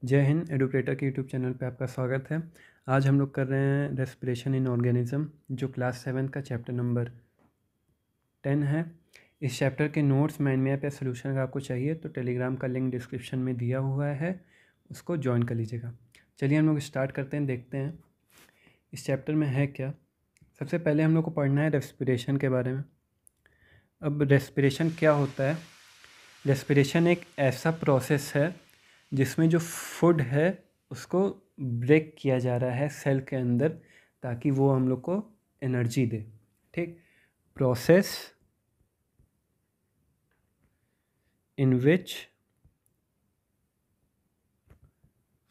जय हिंद। एडुकेटर के YouTube channel पे आपका स्वागत है। आज हम लोग कर रहे हैं रेस्पिरेशन इन ऑर्गेनिज्म, जो क्लास 7 का चैप्टर नंबर 10 है। इस चैप्टर के नोट्स माइंड मैप या सोल्यूशन अगर आपको चाहिए तो टेलीग्राम का लिंक डिस्क्रिप्शन में दिया हुआ है, उसको ज्वाइन कर लीजिएगा। चलिए हम लोग स्टार्ट करते हैं, देखते हैं इस चैप्टर में है क्या। सबसे पहले हम लोग को पढ़ना है रेस्पिरेशन के बारे में। अब रेस्पिरेशन क्या होता है? रेस्पिरेशन एक ऐसा प्रोसेस है जिसमें जो फूड है उसको ब्रेक किया जा रहा है सेल के अंदर, ताकि वो हम लोग को एनर्जी दे। ठीक, process in which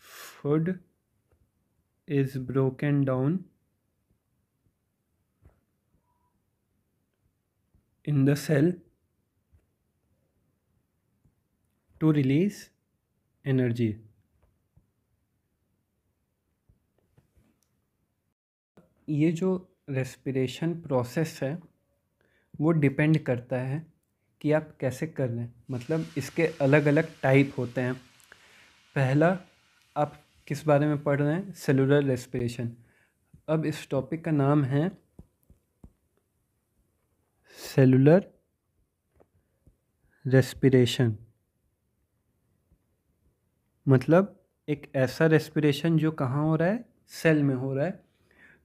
food is broken down in the cell to release energy. ये जो रेस्पिरेशन प्रोसेस है वो डिपेंड करता है कि आप कैसे कर रहे हैं, मतलब इसके अलग अलग टाइप होते हैं। पहला, आप किस बारे में पढ़ रहे हैं? Cellular respiration. अब इस टॉपिक का नाम है सेलुलर रेस्पिरेशन, मतलब एक ऐसा रेस्पिरेशन जो कहाँ हो रहा है? सेल में हो रहा है,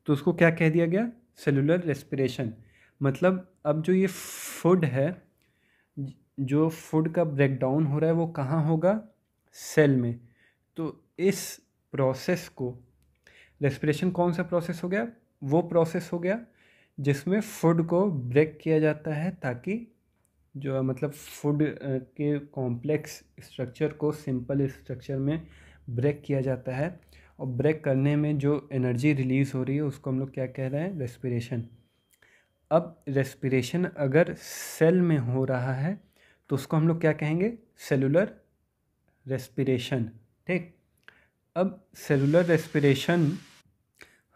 तो उसको क्या कह दिया गया? Cellular respiration. मतलब अब जो ये फूड है, जो फूड का ब्रेकडाउन हो रहा है वो कहाँ होगा? सेल में। तो इस प्रोसेस को, रेस्पिरेशन कौन सा प्रोसेस हो गया? वो प्रोसेस हो गया जिसमें फूड को ब्रेक किया जाता है, ताकि जो मतलब फूड के कॉम्प्लेक्स स्ट्रक्चर को सिंपल स्ट्रक्चर में ब्रेक किया जाता है, और ब्रेक करने में जो एनर्जी रिलीज़ हो रही है उसको हम लोग क्या कह रहे हैं? रेस्पिरेशन। अब रेस्पिरेशन अगर सेल में हो रहा है तो उसको हम लोग क्या कहेंगे? Cellular respiration. ठीक, अब सेलुलर रेस्पिरेशन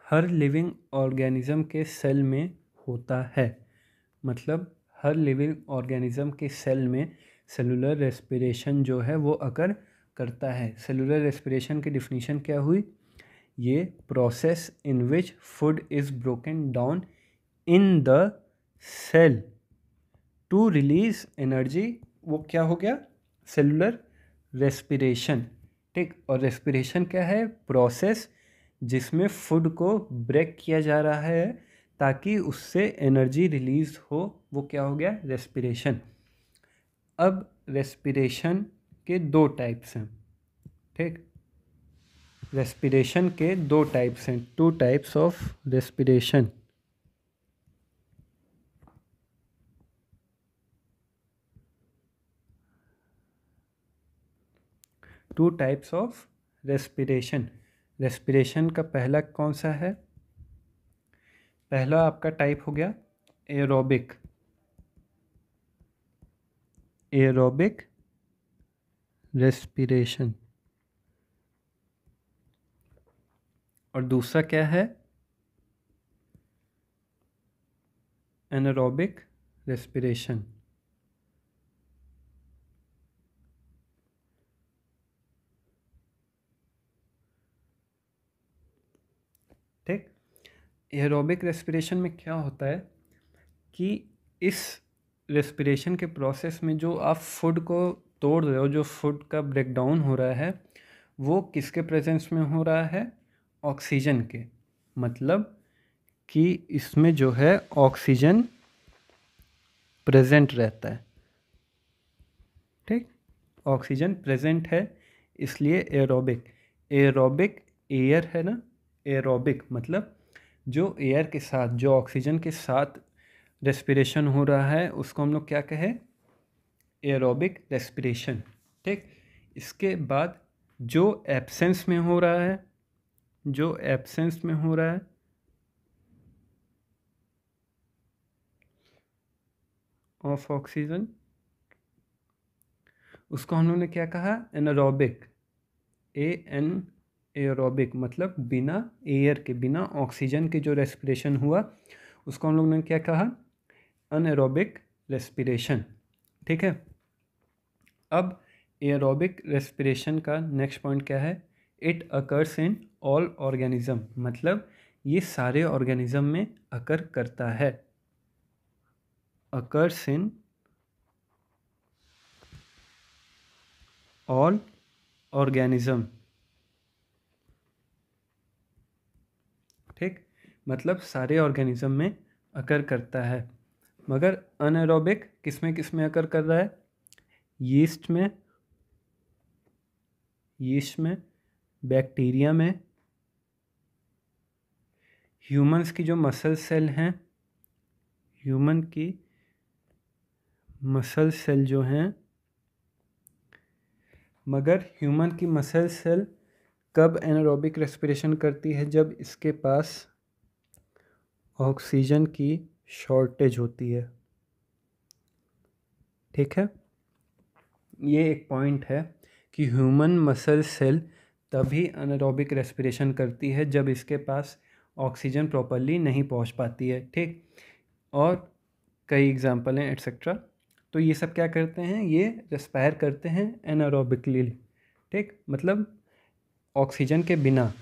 हर लिविंग ऑर्गेनिज्म के सेल में होता है, मतलब हर लिविंग ऑर्गेनिज्म के सेल में सेलुलर रेस्पिरेशन जो है वो अगर करता है। सेलुलर रेस्पिरेशन की डिफिनीशन क्या हुई? ये process in which food is broken down in the cell to release energy, वो क्या हो गया? Cellular respiration. ठीक, और रेस्पिरेशन क्या है? प्रोसेस जिसमें फूड को ब्रेक किया जा रहा है ताकि उससे एनर्जी रिलीज हो, वो क्या हो गया? रेस्पिरेशन। अब रेस्पिरेशन के दो टाइप्स हैं। ठीक, रेस्पिरेशन के दो टाइप्स हैं, two types of respiration. Two types of respiration. Respiration का पहला कौन सा है? पहला आपका टाइप हो गया एरोबिक। Aerobic respiration. और दूसरा क्या है? Anaerobic respiration. ठीक, एरोबिक रेस्पिरेशन में क्या होता है कि इस रेस्पिरेशन के प्रोसेस में जो आप फूड को तोड़ रहे हो, जो फूड का ब्रेकडाउन हो रहा है, वो किसके प्रेजेंस में हो रहा है? ऑक्सीजन के। मतलब कि इसमें जो है ऑक्सीजन प्रेजेंट रहता है। ठीक, ऑक्सीजन प्रेजेंट है, इसलिए एरोबिक। एरोबिक एयर है ना, एरोबिक मतलब जो एयर के साथ, जो ऑक्सीजन के साथ रेस्पिरेशन हो रहा है उसको हम लोग क्या कहें? Aerobic respiration. ठीक, इसके बाद जो एब्सेंस में हो रहा है, जो एब्सेंस में हो रहा है ऑफ ऑक्सीजन, उसको हम लोग ने क्या कहा? एनारोबिक। एन एरोबिक मतलब बिना एयर के, बिना ऑक्सीजन के जो रेस्पिरेशन हुआ उसको हम लोग ने क्या कहा? Anaerobic respiration. ठीक है, अब एरोबिक रेस्पिरेशन का नेक्स्ट पॉइंट क्या है? It occurs in all organism, मतलब ये सारे ऑर्गेनिज्म में अकर करता है। अकर्स इन ऑल ऑर्गेनिज्म, ठीक, मतलब सारे ऑर्गेनिज्म में अकर करता है। मगर अनएरोबिक किस में अकर कर रहा है? यीस्ट में, बैक्टीरिया में, ह्यूमंस की जो मसल सेल हैं, ह्यूमन की मसल सेल जो हैं, मगर ह्यूमन की मसल सेल कब एनारोबिक रेस्पिरेशन करती है? जब इसके पास ऑक्सीजन की शॉर्टेज होती है, ठीक है। ये एक पॉइंट है कि ह्यूमन मसल सेल तभी एनारोबिक रेस्पिरेशन करती है जब इसके पास ऑक्सीजन प्रॉपरली नहीं पहुंच पाती है, ठीक। और कई एग्जांपल हैं एट्सेट्रा। तो ये सब क्या करते हैं? ये रेस्पायर करते हैं एनारोबिकली, ठीक, मतलब ऑक्सीजन के बिना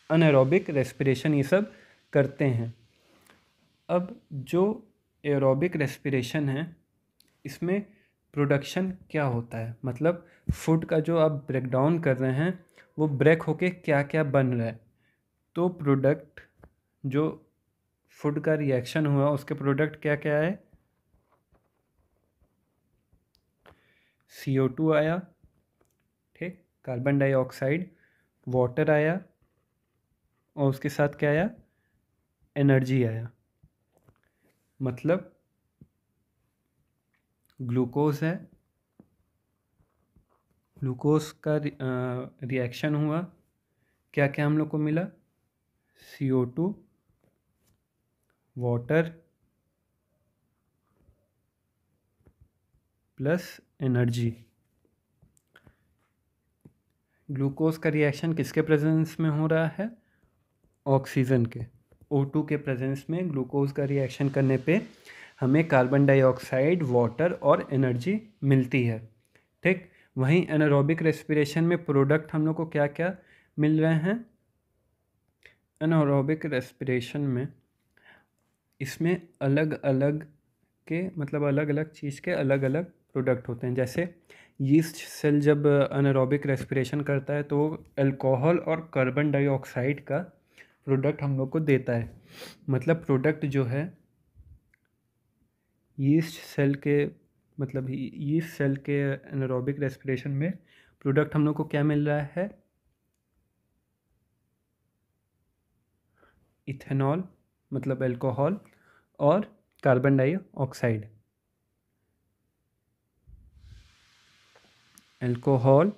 अनएरोबिक रेस्पिरेशन ये सब करते हैं। अब जो एरोबिक रेस्पिरेशन है इसमें प्रोडक्शन क्या होता है? मतलब फूड का जो आप ब्रेक डाउन कर रहे हैं वो ब्रेक होके क्या क्या बन रहा है? तो प्रोडक्ट जो फूड का रिएक्शन हुआ उसके प्रोडक्ट क्या क्या है? CO2 आया, ठीक, कार्बन डाइऑक्साइड, वाटर आया, और उसके साथ क्या आया? एनर्जी आया। मतलब ग्लूकोज है, ग्लूकोज का रिएक्शन हुआ, क्या क्या हम लोग को मिला? CO2, water plus energy. Glucose का रिएक्शन किसके प्रेजेंस में हो रहा है? ऑक्सीजन के, O2 के प्रेजेंस में ग्लूकोज का रिएक्शन करने पे हमें कार्बन डाइऑक्साइड, वाटर और एनर्जी मिलती है, ठीक। वहीं एनारोबिक रेस्पिरेशन में प्रोडक्ट हम लोग को क्या क्या मिल रहे हैं? एनारोबिक रेस्पिरेशन में इसमें अलग अलग के, मतलब अलग अलग चीज़ के अलग अलग प्रोडक्ट होते हैं। जैसे यीस्ट सेल जब अनएरोबिक रेस्पिरेशन करता है तो अल्कोहल और कार्बन डाइऑक्साइड का प्रोडक्ट हम लोग को देता है। मतलब प्रोडक्ट जो है यीस्ट सेल के, मतलब यीस्ट सेल के एनारोबिक रेस्पिरेशन में प्रोडक्ट हम लोग को क्या मिल रहा है? इथेनॉल, मतलब अल्कोहल, और carbon dioxide. Alcohol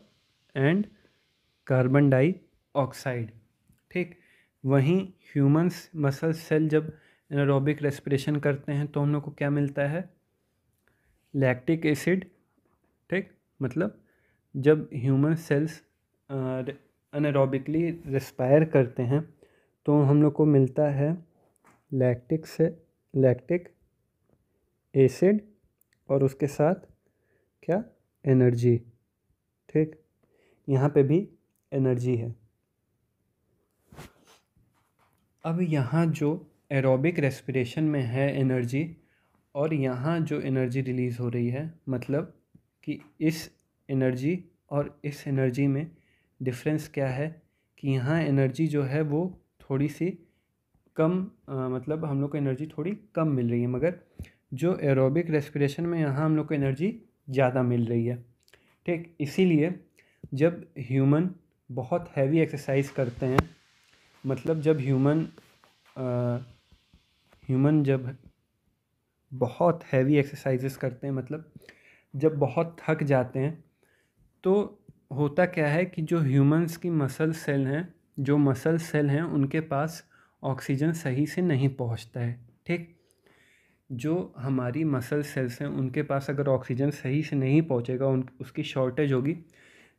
and carbon dioxide, ठीक। वहीं ह्यूमंस मसल सेल जब एनारोबिक रेस्पिरेशन करते हैं तो हम लोग को क्या मिलता है? लैक्टिक एसिड, ठीक। मतलब जब ह्यूमन सेल्स अनएरोबिकली रेस्पायर करते हैं तो हम लोग को मिलता है लैक्टिक एसिड, और उसके साथ क्या? एनर्जी, ठीक। यहाँ पे भी एनर्जी है। अब यहाँ जो एरोबिक रेस्पिरेशन में है एनर्जी, और यहाँ जो एनर्जी रिलीज़ हो रही है, मतलब कि इस एनर्जी और इस एनर्जी में डिफरेंस क्या है? कि यहाँ एनर्जी जो है वो थोड़ी सी कम, मतलब हम लोग को एनर्जी थोड़ी कम मिल रही है, मगर जो एरोबिक रेस्पिरेशन में यहाँ हम लोग को एनर्जी ज़्यादा मिल रही है, ठीक। इसीलिए जब ह्यूमन बहुत हैवी एक्सरसाइज करते हैं, मतलब जब ह्यूमन जब बहुत हैवी एक्सरसाइजेस करते हैं, मतलब जब बहुत थक जाते हैं, तो होता क्या है कि जो ह्यूमंस की मसल सेल हैं उनके पास ऑक्सीजन सही से नहीं पहुंचता है, ठीक। जो हमारी मसल सेल्स हैं उनके पास अगर ऑक्सीजन सही से नहीं पहुंचेगा, उसकी शॉर्टेज होगी,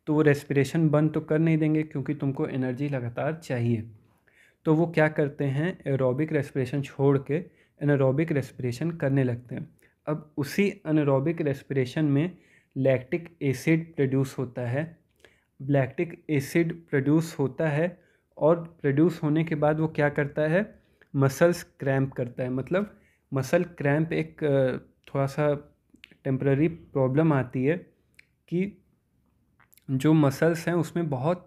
तो वो रेस्पिरेशन बंद तो कर नहीं देंगे क्योंकि तुमको एनर्जी लगातार चाहिए। तो वो क्या करते हैं? एरोबिक रेस्पिरेशन छोड़ के एनारोबिक रेस्पिरेशन करने लगते हैं। अब उसी एनारोबिक रेस्पिरेशन में लैक्टिक एसिड प्रोड्यूस होता है। लैक्टिक एसिड प्रोड्यूस होता है और प्रोड्यूस होने के बाद वो क्या करता है, मसल्स क्रैम्प करता है। मतलब मसल क्रैम्प एक थोड़ा सा टेम्पररी प्रॉब्लम आती है कि जो मसल्स हैं उसमें बहुत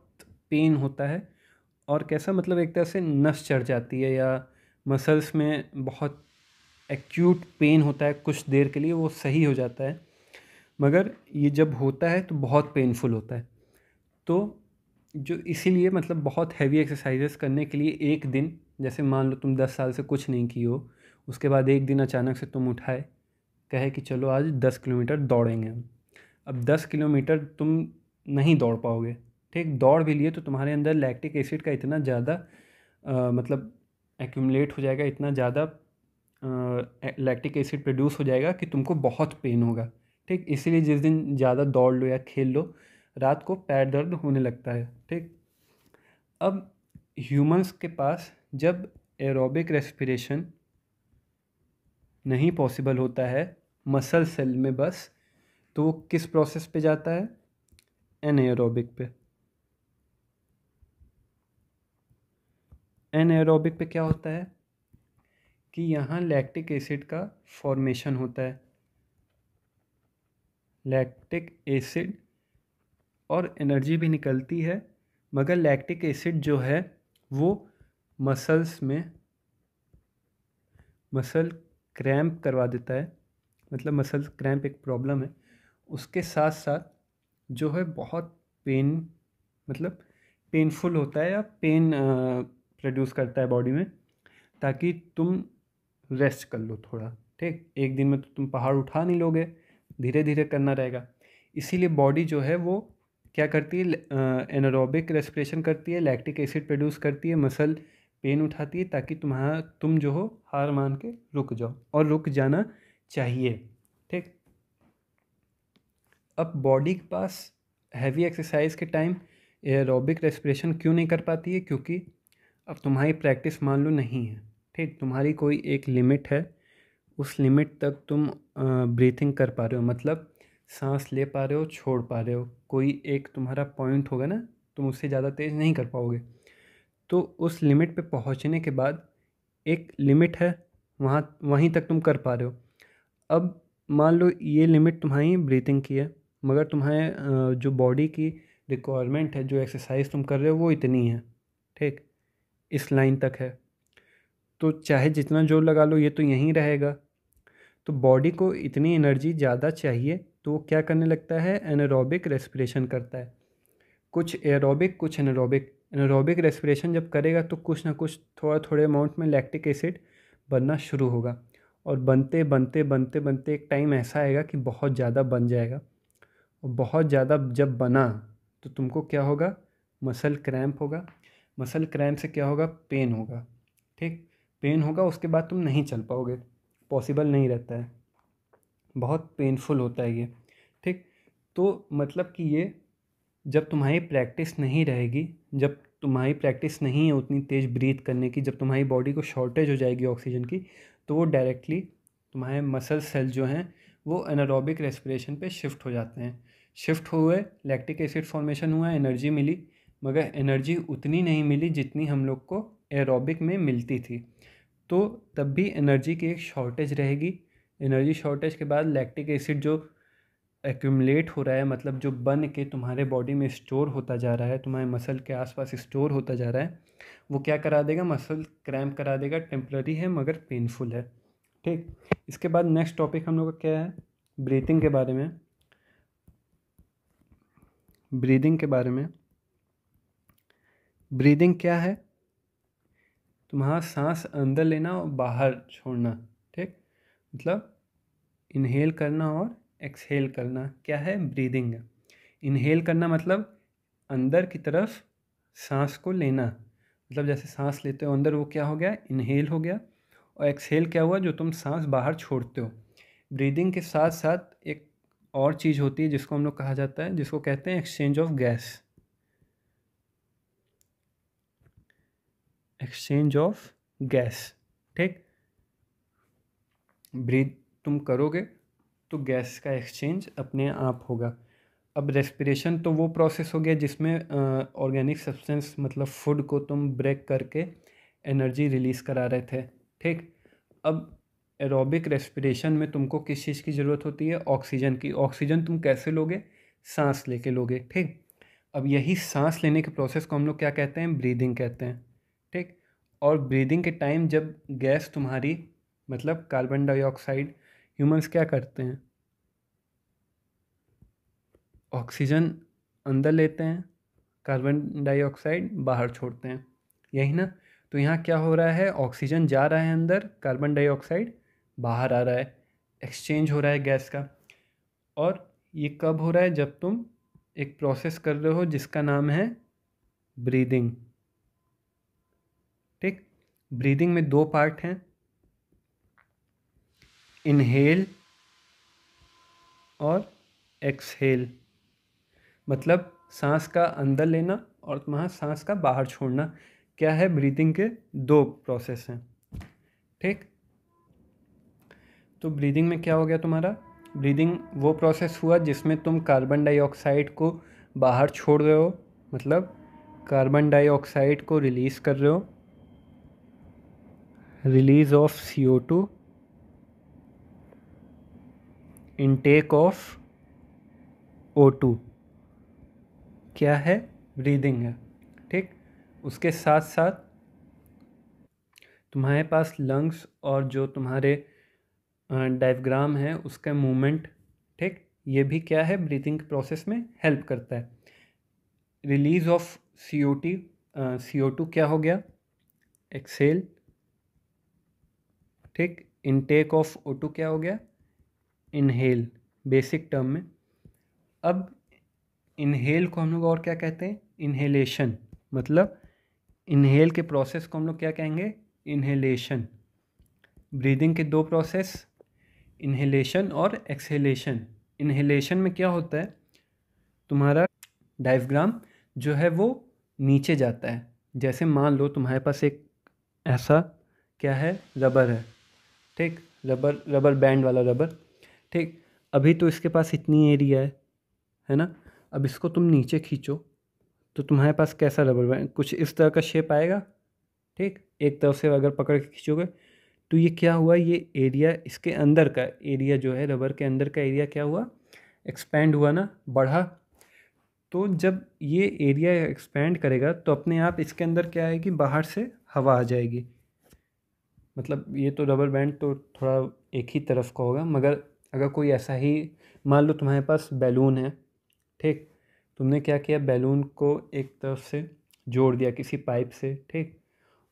पेन होता है, और कैसा, मतलब एक तरह से नस चढ़ जाती है या मसल्स में बहुत एक्यूट पेन होता है कुछ देर के लिए, वो सही हो जाता है। मगर ये जब होता है तो बहुत पेनफुल होता है। तो जो इसीलिए मतलब बहुत हैवी एक्सरसाइजेस करने के लिए एक दिन, जैसे मान लो तुम 10 साल से कुछ नहीं की हो, उसके बाद एक दिन अचानक से तुम उठाए, कहे कि चलो आज 10 किलोमीटर दौड़ेंगे हम। अब 10 किलोमीटर तुम नहीं दौड़ पाओगे, ठीक। दौड़ भी लिए तो तुम्हारे अंदर लैक्टिक एसिड का इतना ज़्यादा मतलब एक्यूमुलेट हो जाएगा, इतना ज़्यादा लैक्टिक एसिड प्रोड्यूस हो जाएगा कि तुमको बहुत पेन होगा, ठीक। इसीलिए जिस दिन ज़्यादा दौड़ लो या खेल लो, रात को पैर दर्द होने लगता है, ठीक। अब ह्यूमंस के पास जब एरोबिक रेस्पिरेशन नहीं पॉसिबल होता है मसल सेल में बस, तो वो किस प्रोसेस पे जाता है, एनएरोबिक पे। एनएरोबिक पे क्या होता है कि यहाँ लैक्टिक एसिड का फॉर्मेशन होता है। लैक्टिक एसिड और एनर्जी भी निकलती है, मगर लैक्टिक एसिड जो है वो मसल्स में मसल क्रैम्प करवा देता है। मतलब मसल क्रैम्प एक प्रॉब्लम है, उसके साथ साथ जो है बहुत पेन, मतलब पेनफुल होता है या पेन प्रोड्यूस करता है बॉडी में, ताकि तुम रेस्ट कर लो थोड़ा, ठीक। एक दिन में तो तुम पहाड़ उठा नहीं लोगे, धीरे धीरे करना रहेगा। इसीलिए बॉडी जो है वो क्या करती है, एनारोबिक रेस्पिरेशन करती है, लैक्टिक एसिड प्रोड्यूस करती है, मसल पेन उठाती है, ताकि तुम जो हो हार मान के रुक जाओ, और रुक जाना चाहिए, ठीक। अब बॉडी के पास हैवी एक्सरसाइज के टाइम एरोबिक रेस्पिरेशन क्यों नहीं कर पाती है, क्योंकि अब तुम्हारी प्रैक्टिस मान लो नहीं है, ठीक। तुम्हारी कोई एक लिमिट है, उस लिमिट तक तुम ब्रीथिंग कर पा रहे हो, मतलब सांस ले पा रहे हो, छोड़ पा रहे हो। कोई एक तुम्हारा पॉइंट होगा ना, तुम उससे ज़्यादा तेज़ नहीं कर पाओगे। तो उस लिमिट पे पहुंचने के बाद एक लिमिट है, वहाँ वहीं तक तुम कर पा रहे हो। अब मान लो ये लिमिट तुम्हारी ब्रीथिंग की है, मगर तुम्हारे जो बॉडी की रिक्वायरमेंट है, जो एक्सरसाइज तुम कर रहे हो वो इतनी है, ठीक, इस लाइन तक है। तो चाहे जितना जोर लगा लो ये तो यहीं रहेगा। तो बॉडी को इतनी एनर्जी ज़्यादा चाहिए, तो वो क्या करने लगता है, एनारोबिक रेस्पिरेशन करता है। कुछ एरोबिक कुछ एनारोबिक। एनारोबिक रेस्पिरेशन जब करेगा तो कुछ ना कुछ थोड़ा थोड़े अमाउंट में लैक्टिक एसिड बनना शुरू होगा, और बनते बनते बनते बनते एक टाइम ऐसा आएगा कि बहुत ज़्यादा बन जाएगा। और बहुत ज़्यादा जब बना तो तुमको क्या होगा, मसल क्रैम्प होगा। मसल क्रैम्प से क्या होगा, पेन होगा, ठीक। पेन होगा, उसके बाद तुम नहीं चल पाओगे, पॉसिबल नहीं रहता है, बहुत पेनफुल होता है ये, ठीक। तो मतलब कि ये जब तुम्हारी प्रैक्टिस नहीं रहेगी, जब तुम्हारी प्रैक्टिस नहीं है उतनी तेज़ ब्रीथ करने की, जब तुम्हारी बॉडी को शॉर्टेज हो जाएगी ऑक्सीजन की, तो वो डायरेक्टली तुम्हारे मसल सेल जो हैं वो एनारोबिक रेस्पिरेशन पे शिफ्ट हो जाते हैं। शिफ्ट हुए, लैक्टिक एसिड फॉर्मेशन हुआ, एनर्जी मिली, मगर एनर्जी उतनी नहीं मिली जितनी हम लोग को एरोबिक में मिलती थी। तो तब भी एनर्जी की एक शॉर्टेज रहेगी। एनर्जी शॉर्टेज के बाद लैक्टिक एसिड जो एक्यूमुलेट हो रहा है, मतलब जो बन के तुम्हारे बॉडी में स्टोर होता जा रहा है, तुम्हारे मसल के आसपास स्टोर होता जा रहा है, वो क्या करा देगा, मसल क्रैम्प करा देगा। टेम्पररी है मगर पेनफुल है, ठीक। इसके बाद नेक्स्ट टॉपिक हम लोग का क्या है, ब्रीथिंग के बारे में। ब्रीदिंग के बारे में, ब्रीदिंग क्या है, तुम्हारा सांस अंदर लेना और बाहर छोड़ना, ठीक। मतलब इनहेल करना और एक्सहेल करना क्या है, ब्रीदिंग है। इनहेल करना मतलब अंदर की तरफ सांस को लेना, मतलब जैसे सांस लेते हो अंदर, वो क्या हो गया, इनहेल हो गया। और एक्सहेल क्या हुआ, जो तुम सांस बाहर छोड़ते हो। ब्रीदिंग के साथ साथ एक और चीज़ होती है जिसको हम लोग कहा जाता है, जिसको कहते हैं exchange of gas. Exchange of gas, ठीक। ब्रीथ तुम करोगे तो गैस का एक्सचेंज अपने आप होगा। अब रेस्पिरेशन तो वो प्रोसेस हो गया जिसमें ऑर्गेनिक सब्सटेंस मतलब फूड को तुम ब्रेक करके एनर्जी रिलीज़ करा रहे थे, ठीक। अब एरोबिक रेस्पिरेशन में तुमको किस चीज़ की ज़रूरत होती है? ऑक्सीजन की। ऑक्सीजन तुम कैसे लोगे? सांस लेके लोगे, ठीक। अब यही सांस लेने के प्रोसेस को हम लोग क्या कहते हैं? ब्रीदिंग कहते हैं, ठीक। और ब्रीदिंग के टाइम जब गैस तुम्हारी मतलब कार्बन डाइऑक्साइड, ह्यूमंस क्या करते हैं? ऑक्सीजन अंदर लेते हैं, कार्बन डाइऑक्साइड बाहर छोड़ते हैं, यही ना। तो यहाँ क्या हो रहा है? ऑक्सीजन जा रहा है अंदर, कार्बन डाइऑक्साइड बाहर आ रहा है, एक्सचेंज हो रहा है गैस का। और ये कब हो रहा है? जब तुम एक प्रोसेस कर रहे हो जिसका नाम है ब्रीदिंग, ठीक। ब्रीदिंग में दो पार्ट हैं, इनहेल और एक्सहेल। मतलब सांस का अंदर लेना और तुम्हारा सांस का बाहर छोड़ना। क्या है? ब्रीदिंग के दो प्रोसेस हैं, ठीक। तो ब्रीदिंग में क्या हो गया तुम्हारा? ब्रीदिंग वो प्रोसेस हुआ जिसमें तुम कार्बन डाइऑक्साइड को बाहर छोड़ रहे हो, मतलब कार्बन डाइऑक्साइड को रिलीज़ कर रहे हो, release of CO2, intake of O2। क्या है? ब्रीदिंग है, ठीक। उसके साथ साथ तुम्हारे पास लंग्स और जो तुम्हारे डायफ्राम है उसका मूवमेंट, ठीक। ये भी क्या है? ब्रीदिंग के प्रोसेस में हेल्प करता है। रिलीज ऑफ CO2 क्या हो गया? एक्सेल, ठीक। इनटेक ऑफ O2 क्या हो गया? इनहेल, बेसिक टर्म में। अब इनहेल को हम लोग और क्या कहते हैं? इनहेलेशन। मतलब इनहेल के प्रोसेस को हम लोग क्या कहेंगे? इनहेलेशन। ब्रीदिंग के दो प्रोसेस, इनहेलेशन और एक्सहेलेशन। इनहेलेशन में क्या होता है? तुम्हारा डायफ्राम जो है वो नीचे जाता है। जैसे मान लो तुम्हारे पास एक ऐसा क्या है? रबर है, ठीक। रबर बैंड वाला रबर, ठीक। अभी तो इसके पास इतनी एरिया है ना। अब इसको तुम नीचे खींचो तो तुम्हारे पास कैसा रबर बैंड? कुछ इस तरह का शेप आएगा, ठीक। एक तरफ से अगर पकड़ के खींचोगे तो ये क्या हुआ? ये एरिया, इसके अंदर का एरिया जो है, रबर के अंदर का एरिया क्या हुआ? एक्सपैंड हुआ ना, बढ़ा। तो जब ये एरिया एक्सपैंड करेगा तो अपने आप इसके अंदर क्या आएगी? बाहर से हवा आ जाएगी। मतलब ये तो रबर बैंड तो थोड़ा एक ही तरफ का होगा, मगर अगर कोई ऐसा ही मान लो तुम्हारे पास बैलून है, ठीक। तुमने क्या किया? बैलून को एक तरफ से जोड़ दिया किसी पाइप से, ठीक।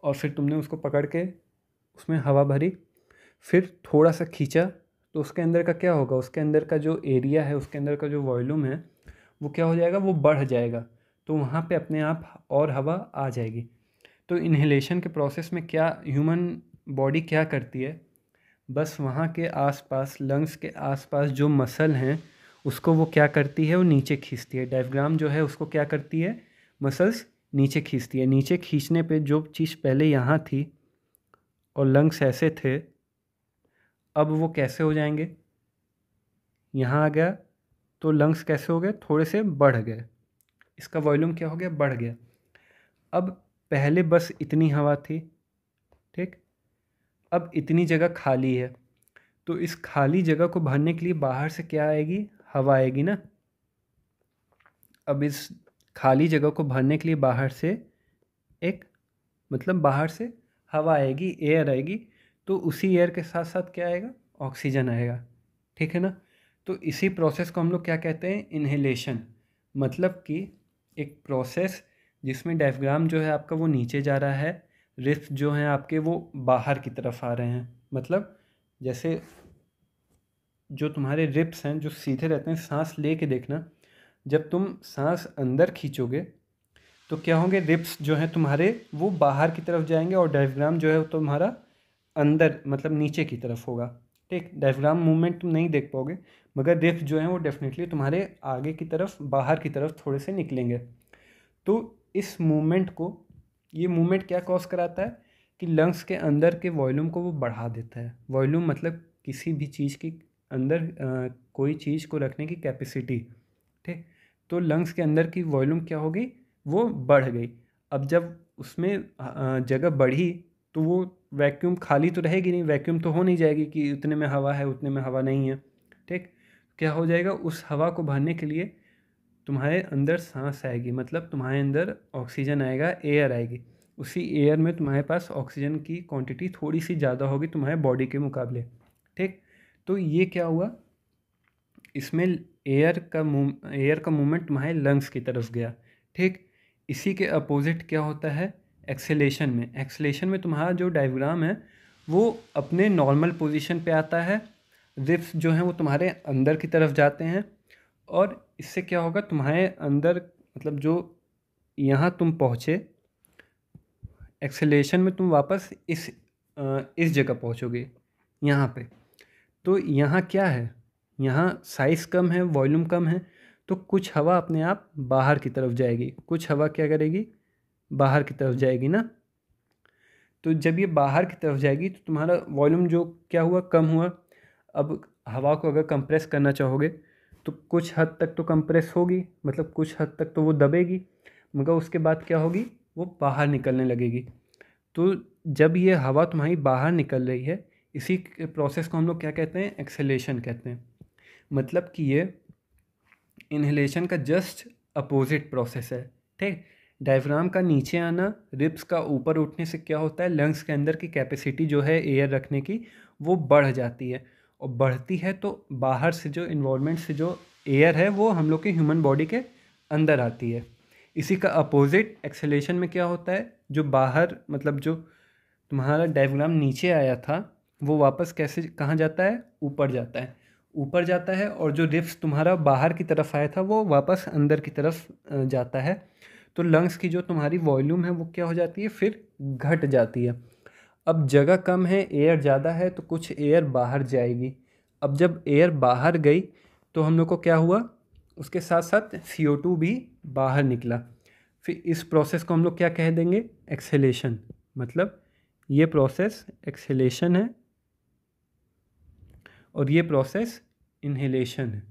और फिर तुमने उसको पकड़ के उसमें हवा भरी, फिर थोड़ा सा खींचा तो उसके अंदर का क्या होगा? उसके अंदर का जो एरिया है, उसके अंदर का जो वॉल्यूम है वो क्या हो जाएगा? वो बढ़ जाएगा। तो वहाँ पे अपने आप और हवा आ जाएगी। तो इन्हेलेशन के प्रोसेस में क्या ह्यूमन बॉडी क्या करती है? बस वहाँ के आसपास, लंग्स के आसपास जो मसल हैं उसको वो क्या करती है? वो नीचे खींचती है। डायफ्राम जो है उसको क्या करती है? मसल्स नीचे खींचती है। नीचे खींचने पे जो चीज़ पहले यहाँ थी और लंग्स ऐसे थे, अब वो कैसे हो जाएंगे? यहाँ आ गया तो लंग्स कैसे हो गए? थोड़े से बढ़ गए, इसका वॉल्यूम क्या हो गया? बढ़ गया। अब पहले बस इतनी हवा थी, ठीक। अब इतनी जगह खाली है, तो इस खाली जगह को भरने के लिए बाहर से क्या आएगी? हवा आएगी ना। अब इस खाली जगह को भरने के लिए बाहर से एक मतलब बाहर से हवा आएगी, एयर आएगी। तो उसी एयर के साथ साथ क्या आएगा? ऑक्सीजन आएगा, ठीक है ना। तो इसी प्रोसेस को हम लोग क्या कहते हैं? इन्हेलेशन। मतलब कि एक प्रोसेस जिसमें डायफ्राम जो है आपका वो नीचे जा रहा है, रिब्स जो हैं आपके वो बाहर की तरफ आ रहे हैं। मतलब जैसे जो तुम्हारे रिब्स हैं जो सीधे रहते हैं, सांस ले के देखना, जब तुम सांस अंदर खींचोगे तो क्या होंगे? रिब्स जो हैं तुम्हारे वो बाहर की तरफ जाएंगे और डायफ्राम जो है वो तुम्हारा अंदर मतलब नीचे की तरफ होगा, ठीक। डायफ्राम मूवमेंट तुम नहीं देख पाओगे, मगर रिब्स जो हैं वो डेफिनेटली तुम्हारे आगे की तरफ, बाहर की तरफ थोड़े से निकलेंगे। तो इस मूवमेंट को, ये मूवमेंट क्या कॉज कराता है? कि लंग्स के अंदर के वॉल्यूम को वो बढ़ा देता है। वॉल्यूम मतलब किसी भी चीज़ की अंदर कोई चीज़ को रखने की कैपेसिटी, ठीक। तो लंग्स के अंदर की वॉल्यूम क्या होगी, वो बढ़ गई। अब जब उसमें जगह बढ़ी तो वो वैक्यूम खाली तो रहेगी नहीं, वैक्यूम तो हो नहीं जाएगी कि उतने में हवा है उतने में हवा नहीं है, ठीक। क्या हो जाएगा, उस हवा को भरने के लिए तुम्हारे अंदर सांस आएगी, मतलब तुम्हारे अंदर ऑक्सीजन आएगा, एयर आएगी। उसी एयर में तुम्हारे पास ऑक्सीजन की क्वांटिटी थोड़ी सी ज़्यादा होगी तुम्हारे बॉडी के मुकाबले, ठीक। तो ये क्या हुआ, इसमें एयर का मूवमेंट तुम्हारे लंग्स की तरफ गया, ठीक। इसी के अपोजिट क्या होता है एक्सेलेशन में तुम्हारा जो डायग्राम है वो अपने नॉर्मल पोजीशन पे आता है, रिब्स जो हैं वो तुम्हारे अंदर की तरफ जाते हैं, और इससे क्या होगा, तुम्हारे अंदर मतलब जो यहाँ तुम पहुँचे एक्सेलेशन में, तुम वापस इस जगह पहुँचोगे यहाँ पे। तो यहाँ क्या है, यहाँ साइज़ कम है, वॉल्यूम कम है, तो कुछ हवा अपने आप बाहर की तरफ जाएगी, कुछ हवा क्या करेगी, बाहर की तरफ जाएगी ना। तो जब ये बाहर की तरफ जाएगी तो तुम्हारा वॉल्यूम जो क्या हुआ, कम हुआ। अब हवा को अगर कंप्रेस करना चाहोगे तो कुछ हद तक तो कंप्रेस होगी, मतलब कुछ हद तक तो वो दबेगी, मगर उसके बाद क्या होगी, वो बाहर निकलने लगेगी। तो जब ये हवा तुम्हारी बाहर निकल रही है, इसी प्रोसेस को हम लोग क्या कहते हैं, एक्सेलेशन कहते हैं। मतलब कि ये इन्हेलेशन का जस्ट अपोजिट प्रोसेस है, ठीक। डायफ्राम का नीचे आना, रिब्स का ऊपर उठने से क्या होता है, लंग्स के अंदर की कैपेसिटी जो है एयर रखने की वो बढ़ जाती है, और बढ़ती है तो बाहर से जो इन्वायरमेंट से जो एयर है वो हम लोग के ह्यूमन बॉडी के अंदर आती है। इसी का अपोजिट एक्सेलेशन में क्या होता है, जो बाहर मतलब जो तुम्हारा डायग्राम नीचे आया था वो वापस कैसे कहाँ जाता है, ऊपर जाता है, ऊपर जाता है, और जो रिब्स तुम्हारा बाहर की तरफ आया था वो वापस अंदर की तरफ जाता है। तो लंग्स की जो तुम्हारी वॉल्यूम है वो क्या हो जाती है, फिर घट जाती है। अब जगह कम है, एयर ज़्यादा है, तो कुछ एयर बाहर जाएगी। अब जब एयर बाहर गई तो हम लोग को क्या हुआ, उसके साथ साथ CO2 भी बाहर निकला। फिर इस प्रोसेस को हम लोग क्या कह देंगे, एक्सेलेशन। मतलब ये प्रोसेस एक्सेलेशन है और ये प्रोसेस इन्हेलेशन है।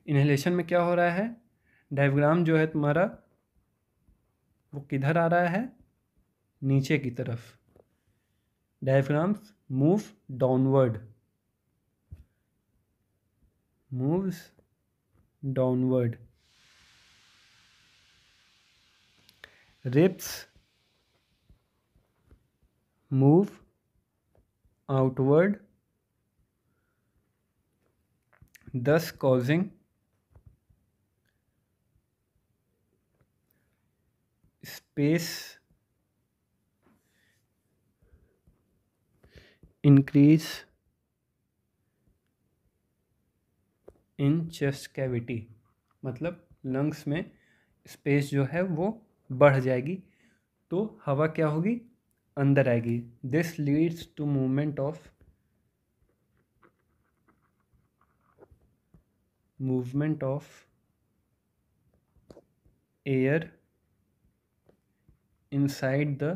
इन्हेलेशन में क्या हो रहा है, डायग्राम जो है तुम्हारा वो किधर आ रहा है, नीचे की तरफ। Diagrams move downward, moves downward. Ribs move outward, thus causing space increase in chest cavity। मतलब लंग्स में स्पेस जो है वो बढ़ जाएगी, तो हवा क्या होगी, अंदर आएगी। This leads to movement of air inside the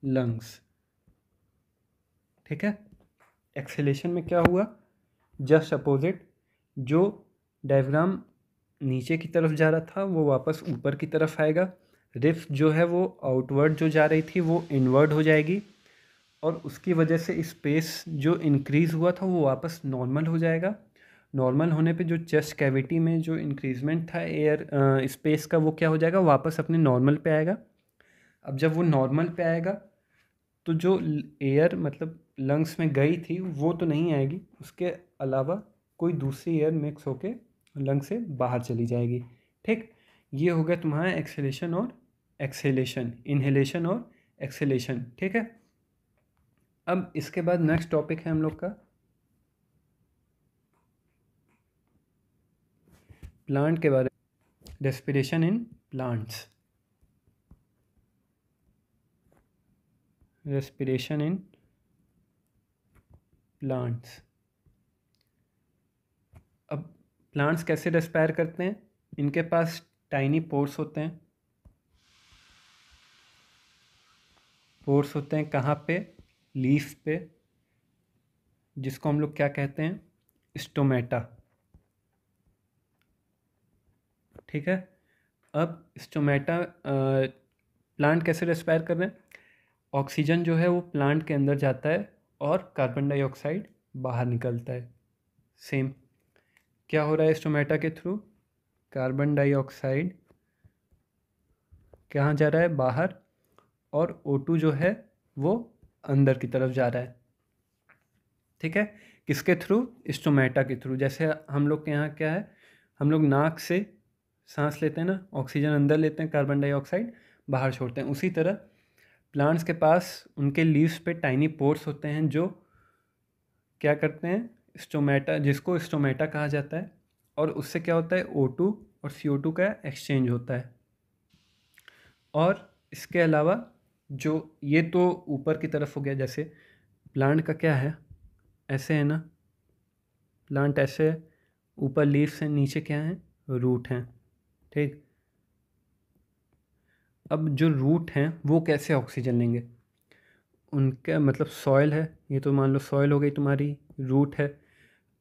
lungs, ठीक है। एक्सेलेशन में क्या हुआ, जस्ट अपोजिट, जो डायग्राम नीचे की तरफ जा रहा था वो वापस ऊपर की तरफ आएगा। रिब्स जो है वो आउटवर्ड जो जा रही थी वो इनवर्ड हो जाएगी, और उसकी वजह से स्पेस जो इंक्रीज़ हुआ था वो वापस नॉर्मल हो जाएगा। नॉर्मल होने पे जो चेस्ट कैविटी में जो इंक्रीजमेंट था एयर स्पेस का, वो क्या हो जाएगा, वापस अपने नॉर्मल पे आएगा। अब जब वो नॉर्मल पे आएगा तो जो एयर मतलब लंग्स में गई थी वो तो नहीं आएगी, उसके अलावा कोई दूसरी एयर मिक्स होके लंग से बाहर चली जाएगी, ठीक। ये हो गया तुम्हारा एक्सेलेशन और एक्सेलेशन, इन्हेलेशन और एक्सेलेशन, ठीक है। अब इसके बाद नेक्स्ट टॉपिक है हम लोग का प्लांट के बारे में, respiration in plants. Respiration in plants. अब प्लांट्स कैसे रेस्पायर करते हैं, इनके पास टाइनी पोर्स होते हैं। पोर्स होते हैं कहाँ पे, लीफ पे, जिसको हम लोग क्या कहते हैं, स्टोमेटा। ठीक है। अब स्टोमेटा प्लांट कैसे रेस्पायर कर रहे हैं, ऑक्सीजन जो है वो प्लांट के अंदर जाता है और कार्बन डाइऑक्साइड बाहर निकलता है। सेम क्या हो रहा है स्टोमेटा के थ्रू, कार्बन डाइऑक्साइड कहाँ जा रहा है, बाहर, और O2 जो है वो अंदर की तरफ जा रहा है। ठीक है, किसके थ्रू, स्टोमेटा के थ्रू। जैसे हम लोग के यहाँ क्या है, हम लोग नाक से सांस लेते हैं ना, ऑक्सीजन अंदर लेते हैं, कार्बन डाइऑक्साइड बाहर छोड़ते हैं। उसी तरह प्लांट्स के पास उनके लीव्स पे टाइनी पोर्स होते हैं जो क्या करते हैं, स्टोमेटा, जिसको स्टोमेटा कहा जाता है, और उससे क्या होता है, O2 और CO2 का एक्सचेंज होता है। और इसके अलावा जो ये तो ऊपर की तरफ हो गया, जैसे प्लांट का क्या है, ऐसे है ना, प्लांट ऐसे ऊपर लीफ से, नीचे क्या है, रूट हैं। ठीक, अब जो रूट हैं वो कैसे ऑक्सीजन लेंगे, उनका मतलब सॉइल है, ये तो मान लो सॉइल हो गई तुम्हारी, रूट है।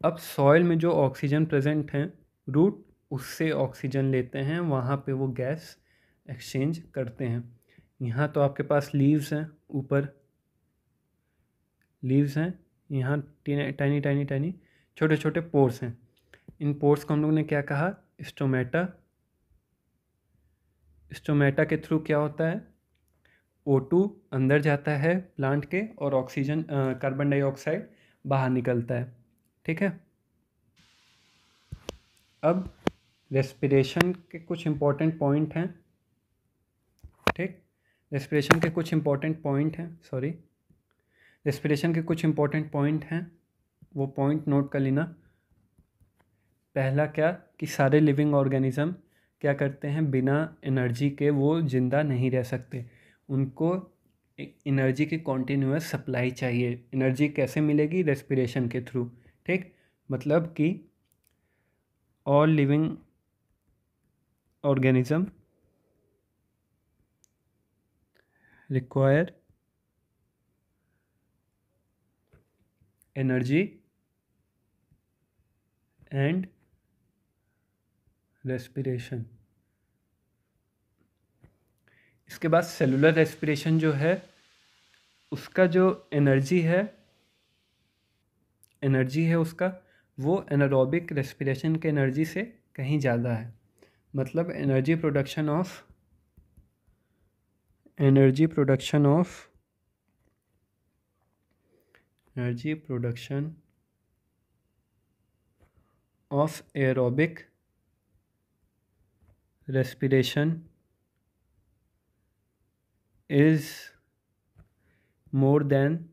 अब सॉइल में जो ऑक्सीजन प्रेजेंट हैं, रूट उससे ऑक्सीजन लेते हैं, वहाँ पे वो गैस एक्सचेंज करते हैं। यहाँ तो आपके पास लीव्स हैं, ऊपर लीव्स हैं, यहाँ टाइनी टाइनी टाइनी छोटे छोटे पोर्स हैं। इन पोर्स को हम लोग ने क्या कहा, स्टोमेटा। स्टोमेटा के थ्रू क्या होता है, O2 अंदर जाता है प्लांट के, और ऑक्सीजन कार्बन डाइऑक्साइड बाहर निकलता है। ठीक है। अब रेस्पिरेशन के कुछ इम्पोर्टेंट पॉइंट हैं। ठीक, रेस्पिरेशन के कुछ इम्पोर्टेंट पॉइंट हैं, सॉरी, रेस्पिरेशन के कुछ इम्पोर्टेंट पॉइंट हैं, वो पॉइंट नोट कर लेना। पहला क्या, कि सारे लिविंग ऑर्गेनिज्म क्या करते हैं, बिना एनर्जी के वो ज़िंदा नहीं रह सकते, उनको एनर्जी की कॉन्टीन्यूअस सप्लाई चाहिए। एनर्जी कैसे मिलेगी, रेस्पिरेशन के थ्रू। ठीक, मतलब कि all living organism require energy and respiration. इसके बाद सेलुलर रेस्पिरेशन जो है, उसका जो एनर्जी है उसका, वो एनारोबिक रेस्पिरेशन के एनर्जी से कहीं ज़्यादा है। मतलब energy production of aerobic respiration is more than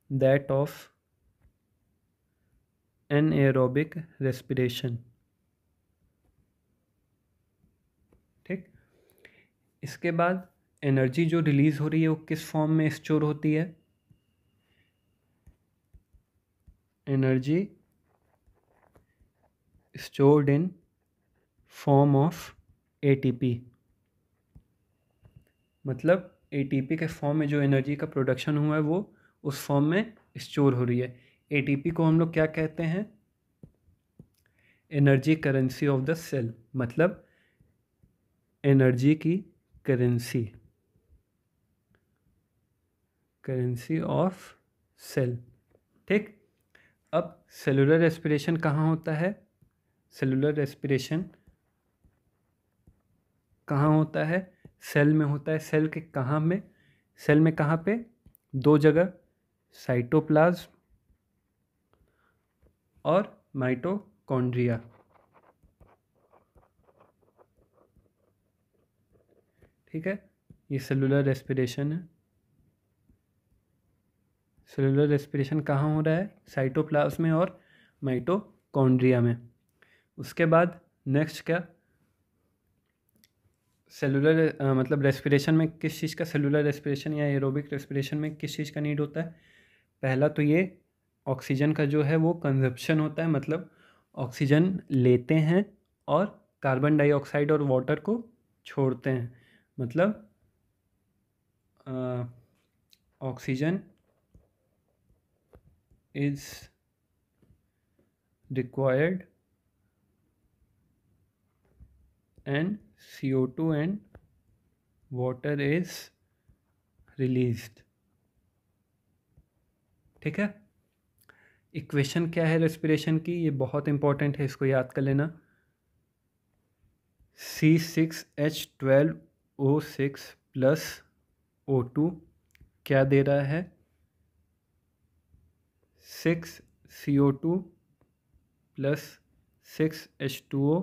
that of anaerobic respiration। ठीक, इसके बाद एनर्जी जो रिलीज हो रही है वो किस फॉर्म में स्टोर होती है, energy stored in form of ATP। मतलब ATP के फॉर्म में जो एनर्जी का प्रोडक्शन हुआ है वो उस फॉर्म में स्टोर हो रही है। ATP को हम लोग क्या कहते हैं, energy currency of the cell, मतलब एनर्जी की करेंसी ऑफ सेल। ठीक, अब सेलुलर रेस्पिरेशन कहाँ होता है, सेलुलर रेस्पिरेशन कहाँ होता है, सेल में होता है। सेल के कहाँ में, सेल में कहाँ पे, दो जगह, साइटोप्लाज्म और माइटोकॉन्ड्रिया। ठीक है, ये सेलुलर रेस्पिरेशन है। सेलुलर रेस्पिरेशन कहाँ हो रहा है, साइटोप्लाज्म में और माइटोकॉन्ड्रिया में। उसके बाद नेक्स्ट क्या, सेलुलर मतलब रेस्पिरेशन में किस चीज़ का, सेलुलर रेस्पिरेशन या एरोबिक रेस्पिरेशन में किस चीज़ का नीड होता है। पहला तो ये ऑक्सीजन का जो है वो कंजप्शन होता है, मतलब ऑक्सीजन लेते हैं और कार्बन डाइऑक्साइड और वाटर को छोड़ते हैं। मतलब oxygen is required and CO2 and water is released. ठीक है, इक्वेशन क्या है रेस्पिरेशन की, ये बहुत इंपॉर्टेंट है, इसको याद कर लेना। C6H12O6 प्लस O2 क्या दे रहा है, 6CO2 plus 6H2O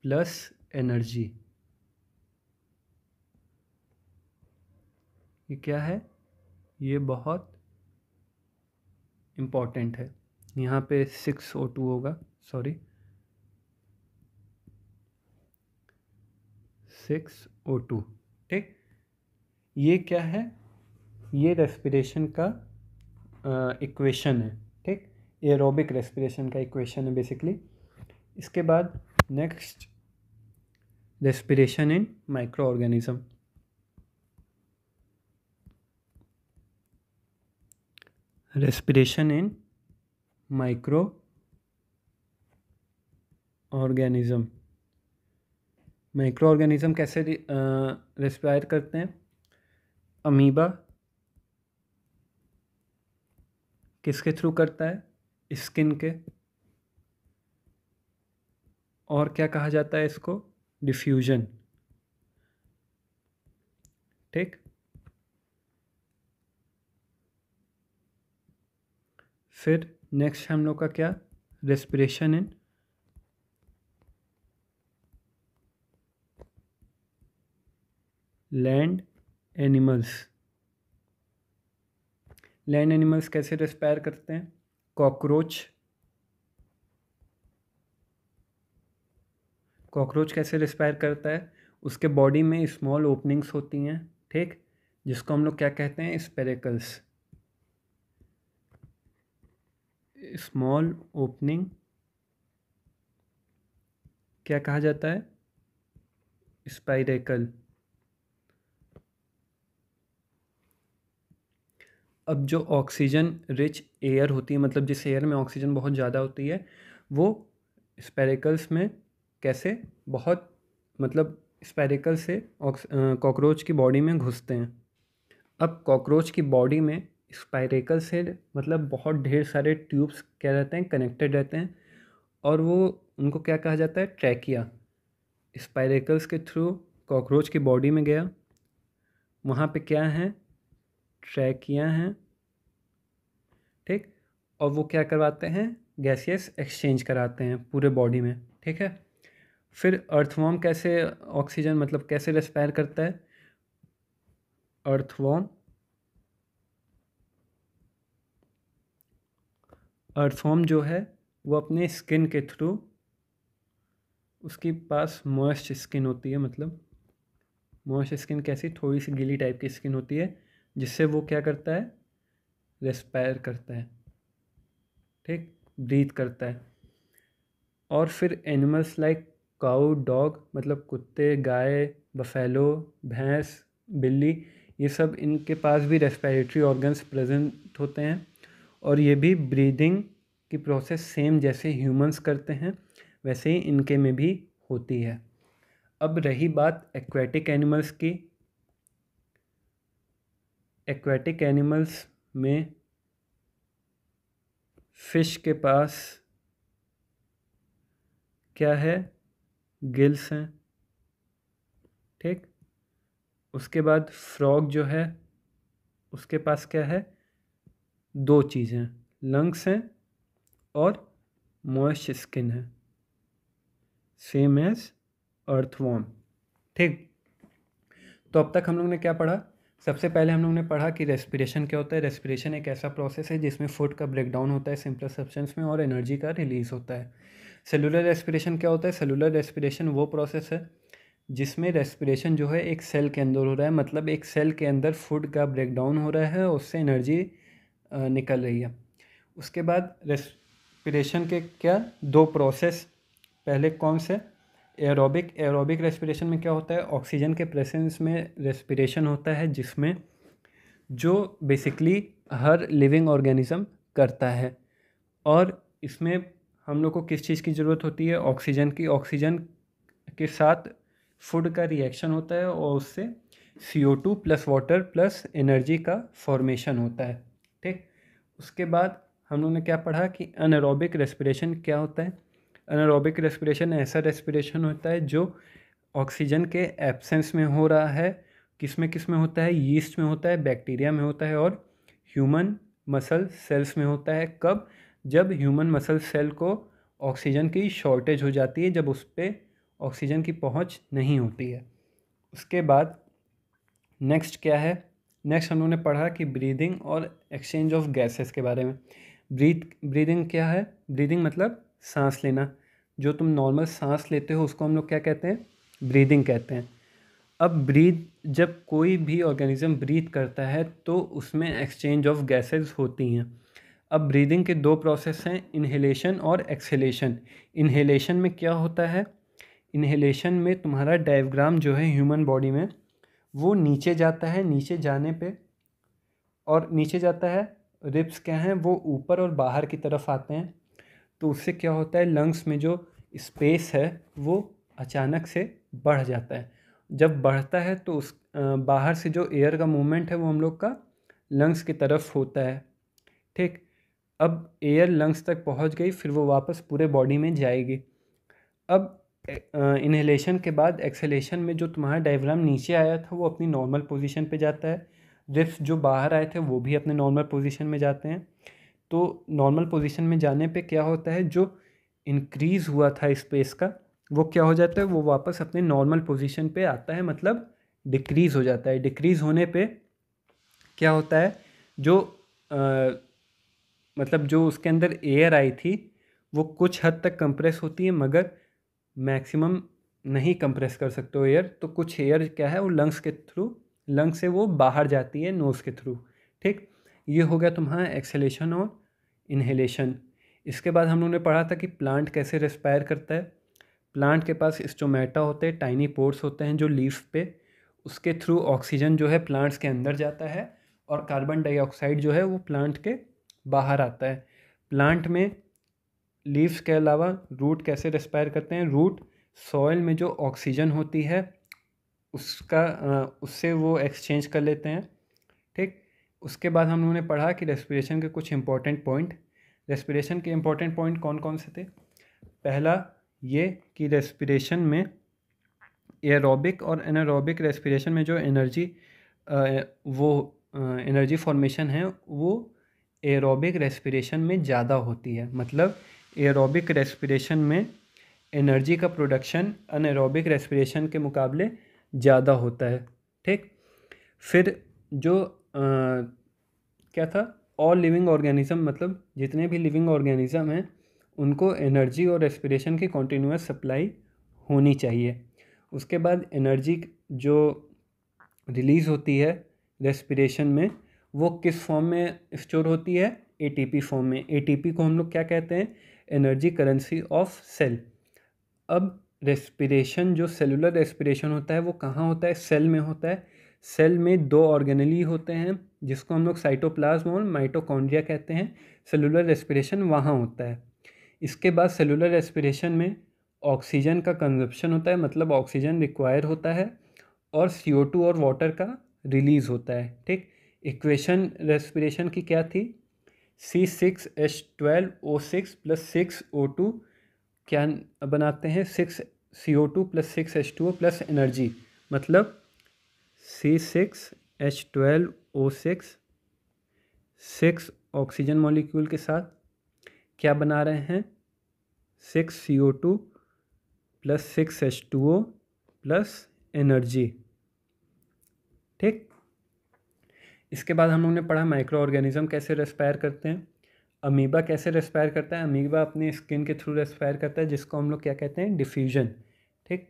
plus energy. ये क्या है, ये बहुत इम्पॉर्टेंट है। यहाँ पे 6O2 होगा, सॉरी 6O2। ठीक, ये क्या है, ये रेस्पिरेशन का इक्वेशन है। ठीक, एरोबिक रेस्पिरेशन का इक्वेशन है बेसिकली। इसके बाद next, respiration in micro organism. Respiration in micro organism. Micro organism कैसे रेस्पायर करते हैं, अमीबा किसके थ्रू करता है, स्किन के, और क्या कहा जाता है इसको, डिफ्यूजन। ठीक, फिर नेक्स्ट हम लोग का क्या, respiration in land animals. Land animals कैसे रेस्पायर करते हैं, कॉकरोच कैसे रेस्पायर करता है, उसके बॉडी में स्मॉल ओपनिंग्स होती हैं। ठीक, जिसको हम लोग क्या कहते हैं, स्पेरेकल्स। स्मॉल ओपनिंग क्या कहा जाता है, स्पाइरेकल। अब जो ऑक्सीजन रिच एयर होती है, मतलब जिस एयर में ऑक्सीजन बहुत ज़्यादा होती है, वो स्पेरिकल्स में कैसे बहुत, मतलब स्पेरिकल से कॉकरोच की बॉडी में घुसते हैं। अब कॉकरोच की बॉडी में स्पाइरेकल से मतलब बहुत ढेर सारे ट्यूब्स क्या रहते हैं, कनेक्टेड रहते हैं, और वो उनको क्या कहा जाता है, ट्रैकिया। स्पाइरेकल्स के थ्रू कॉकरोच की बॉडी में गया, वहाँ पे क्या है, ट्रैकिया हैं। ठीक, और वो क्या करवाते हैं, गैसियस एक्सचेंज कराते हैं पूरे बॉडी में। ठीक है, फिर अर्थवॉर्म कैसे ऑक्सीजन मतलब कैसे रेस्पायर करता है, अर्थवॉर्म जो है वो अपने स्किन के थ्रू, उसके पास मॉइस्ट स्किन होती है, मतलब मॉइस्ट स्किन कैसी, थोड़ी सी गीली टाइप की स्किन होती है, जिससे वो क्या करता है, रेस्पायर करता है। ठीक, ब्रीथ करता है। और फिर एनिमल्स लाइक काऊ, डॉग, मतलब कुत्ते, गाय, बफेलो, भैंस, बिल्ली, ये सब इनके पास भी रेस्पिरेटरी ऑर्गन्स प्रेजेंट होते हैं, और ये भी ब्रीदिंग की प्रोसेस सेम जैसे ह्यूमंस करते हैं वैसे ही इनके में भी होती है। अब रही बात एक्वेटिक एनिमल्स की। एक्वेटिक एनिमल्स में फिश के पास क्या है, गिल्स हैं। ठीक, उसके बाद फ्रॉग जो है उसके पास क्या है, दो चीज़ें, लंग्स हैं और मॉइस्ट स्किन है, सेम एज अर्थवॉर्म। ठीक, तो अब तक हम लोग ने क्या पढ़ा, सबसे पहले हम लोग ने पढ़ा कि रेस्पिरेशन क्या होता है। रेस्पिरेशन एक ऐसा प्रोसेस है जिसमें फूड का ब्रेकडाउन होता है सिंपल सब्सटेंस में और एनर्जी का रिलीज होता है। सेलुलर रेस्पिरेशन क्या होता है, सेलुलर रेस्पिरेशन वो प्रोसेस है जिसमें रेस्पिरेशन जो है एक सेल के अंदर हो रहा है, मतलब एक सेल के अंदर फूड का ब्रेकडाउन हो रहा है, उससे एनर्जी निकल रही है। उसके बाद रेस्पिरेशन के क्या, दो प्रोसेस, पहले कौन से, एरोबिक रेस्पिरेशन में क्या होता है, ऑक्सीजन के प्रेजेंस में रेस्पिरेशन होता है, जिसमें जो बेसिकली हर लिविंग ऑर्गेनिज्म करता है। और इसमें हम लोग को किस चीज़ की ज़रूरत होती है? ऑक्सीजन की। ऑक्सीजन के साथ फूड का रिएक्शन होता है और उससे CO2 plus water plus energy का फॉर्मेशन होता है। ठीक। उसके बाद हम लोगों ने क्या पढ़ा कि अनएरोबिक रेस्पिरेशन क्या होता है? अनएरोबिक रेस्पिरेशन ऐसा रेस्पिरेशन होता है जो ऑक्सीजन के एब्सेंस में हो रहा है। किस में होता है? यीस्ट में होता है, बैक्टीरिया में होता है और ह्यूमन मसल सेल्स में होता है। कब? जब ह्यूमन मसल सेल को ऑक्सीजन की शॉर्टेज हो जाती है, जब उस पर ऑक्सीजन की पहुंच नहीं होती है। उसके बाद नेक्स्ट क्या है? नेक्स्ट हम लोगों ने पढ़ा कि ब्रीदिंग और एक्सचेंज ऑफ गैसेस के बारे में। ब्रीदिंग क्या है? ब्रीदिंग मतलब सांस लेना। जो तुम नॉर्मल सांस लेते हो उसको हम लोग क्या कहते हैं? ब्रीदिंग कहते हैं। अब जब कोई भी ऑर्गेनिज्म ब्रीथ करता है तो उसमें एक्सचेंज ऑफ गैसेस होती हैं। अब ब्रीदिंग के दो प्रोसेस हैं, इन्हेलेशन और एक्सहेलेशन। इन्हेलेशन में क्या होता है? इन्हेलेशन में तुम्हारा डायफ्राम जो है ह्यूमन बॉडी में वो नीचे जाता है। नीचे जाने पे और नीचे जाता है, रिब्स क्या हैं वो ऊपर और बाहर की तरफ आते हैं। तो उससे क्या होता है? लंग्स में जो स्पेस है वो अचानक से बढ़ जाता है। जब बढ़ता है तो उस बाहर से जो एयर का मूवमेंट है वो हम लोग का लंग्स की तरफ होता है। ठीक। अब एयर लंग्स तक पहुंच गई, फिर वो वापस पूरे बॉडी में जाएगी। अब इन्हेलेशन के बाद एक्सहेलेशन में जो तुम्हारा डायफ्राम नीचे आया था वो अपनी नॉर्मल पोजीशन पे जाता है। रिब्स जो बाहर आए थे वो भी अपने नॉर्मल पोजीशन में जाते हैं। तो नॉर्मल पोजीशन में जाने पे क्या होता है? जो इंक्रीज़ हुआ था स्पेस का वो क्या हो जाता है? वो वापस अपने नॉर्मल पोजीशन पे आता है, मतलब डिक्रीज़ हो जाता है। डिक्रीज़ होने पे क्या होता है? जो मतलब जो उसके अंदर एयर आई थी वो कुछ हद तक कंप्रेस होती है, मगर मैक्सिमम नहीं कंप्रेस कर सकते हो एयर। तो कुछ एयर क्या है वो लंग्स के थ्रू, लंग्स से वो बाहर जाती है नोज़ के थ्रू। ठीक। ये हो गया तुम्हारा एक्सहेलेशन और इन्हेलेशन। इसके बाद हम लोगों ने पढ़ा था कि प्लांट कैसे रेस्पायर करता है। प्लांट के पास स्टोमेटा होते हैं, टाइनी पोर्स होते हैं जो लीफ पे, उसके थ्रू ऑक्सीजन जो है प्लांट्स के अंदर जाता है और कार्बन डाइऑक्साइड जो है वो प्लांट के बाहर आता है। प्लांट में लीव्स के अलावा रूट कैसे रेस्पायर करते हैं? रूट सॉइल में जो ऑक्सीजन होती है उससे वो एक्सचेंज कर लेते हैं। ठीक। उसके बाद हम लोगों ने पढ़ा कि रेस्पिरेशन के कुछ इंपॉर्टेंट पॉइंट। रेस्पिरेशन के इंपॉर्टेंट पॉइंट कौन कौन से थे? पहला ये कि रेस्पिरेशन में एरोबिक और एनारोबिक रेस्पिरेशन में जो एनर्जी फॉर्मेशन है वो एरोबिक रेस्पिरेशन में ज़्यादा होती है। मतलब एरोबिक रेस्पिरेशन में एनर्जी का प्रोडक्शन अनएरोबिक रेस्पिरेशन के मुकाबले ज़्यादा होता है। ठीक। फिर जो क्या था? ऑल लिविंग ऑर्गेनिज्म, मतलब जितने भी लिविंग ऑर्गेनिज्म हैं उनको एनर्जी और रेस्पिरेशन की कॉन्टीन्यूअस सप्लाई होनी चाहिए। उसके बाद एनर्जी जो रिलीज़ होती है रेस्पिरेशन में वो किस फॉर्म में स्टोर होती है? ATP फॉर्म में। ATP को हम लोग क्या कहते हैं? Energy currency of cell. अब रेस्पिरेशन जो सेलुलर रेस्पिरेशन होता है वो कहाँ होता है? सेल में होता है। सेल में दो ऑर्गेनेली होते हैं जिसको हम लोग साइटोप्लाज्म और माइटोकॉन्ड्रिया कहते हैं। सेलुलर रेस्पिरेशन वहाँ होता है। इसके बाद सेलुलर रेस्पिरेशन में ऑक्सीजन का कंजप्शन होता है, मतलब ऑक्सीजन रिक्वायर होता है और CO2 और वाटर का रिलीज़ होता है। ठीक। इक्वेशन रेस्पिरेशन की क्या थी? C6H12O6 प्लस 6O2 क्या बनाते हैं? 6CO2 plus 6H2O plus energy, मतलब C6H12O6 6 ऑक्सीजन मॉलिक्यूल के साथ क्या बना रहे हैं? 6CO2 plus 6H2O plus energy. ठीक। इसके बाद हम लोगों ने पढ़ा माइक्रो ऑर्गेनिज्म कैसे रेस्पायर करते हैं। अमीबा कैसे रेस्पायर करता है? अमीबा अपनी स्किन के थ्रू रेस्पायर करता है जिसको हम लोग क्या कहते हैं? डिफ्यूजन। ठीक।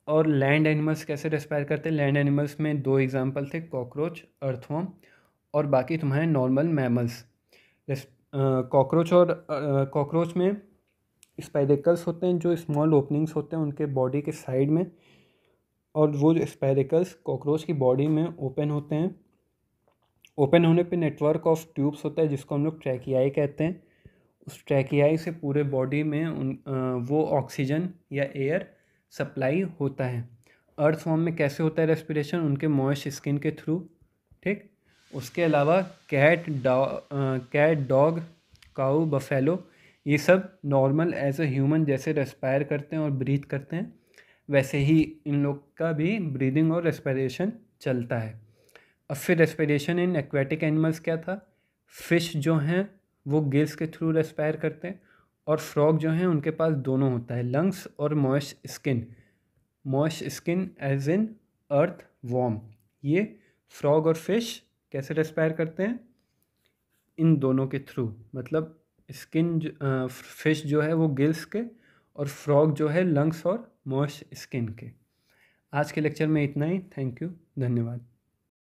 और लैंड एनिमल्स कैसे रेस्पायर करते हैं? लैंड एनिमल्स में दो एग्जांपल थे, कॉकरोच, अर्थवर्म, और बाकी तुम्हारे नॉर्मल मैमल्स। कॉकरोच में स्पाइरेकल्स होते हैं जो स्मॉल ओपनिंग्स होते हैं उनके बॉडी के साइड में, और वो जो स्पाइरेकल्स कॉकरोच की बॉडी में ओपन होते हैं ओपन होने पे नेटवर्क ऑफ ट्यूब्स होता है जिसको हम लोग ट्रैकियाई कहते हैं। उस ट्रैकियाई से पूरे बॉडी में वो ऑक्सीजन या एयर सप्लाई होता है। अर्थ फॉर्म में कैसे होता है रेस्पिरेशन? उनके मॉइस्ट स्किन के थ्रू, ठीक। उसके अलावा कैट, डॉग, काऊ, बफेलो, ये सब नॉर्मल एज अ ह्यूमन जैसे रेस्पायर करते हैं और ब्रीथ करते हैं, वैसे ही इन लोग का भी ब्रीदिंग और रेस्पिरेशन चलता है। अब फिर रेस्पिरेशन इन एक्वेटिक एनिमल्स क्या था? फिश जो हैं वो गिल्स के थ्रू रेस्पायर करते हैं, और फ्रॉग जो हैं उनके पास दोनों होता है, लंग्स और moist skin. Moist skin as in earthworm. ये फ्रॉग और फिश कैसे रेस्पायर करते हैं? इन दोनों के थ्रू। मतलब स्किन, फिश जो है वो गिल्स के, और फ्रॉग जो है लंग्स और मॉइस्ट स्किन के। आज के लेक्चर में इतना ही। थैंक यू, धन्यवाद।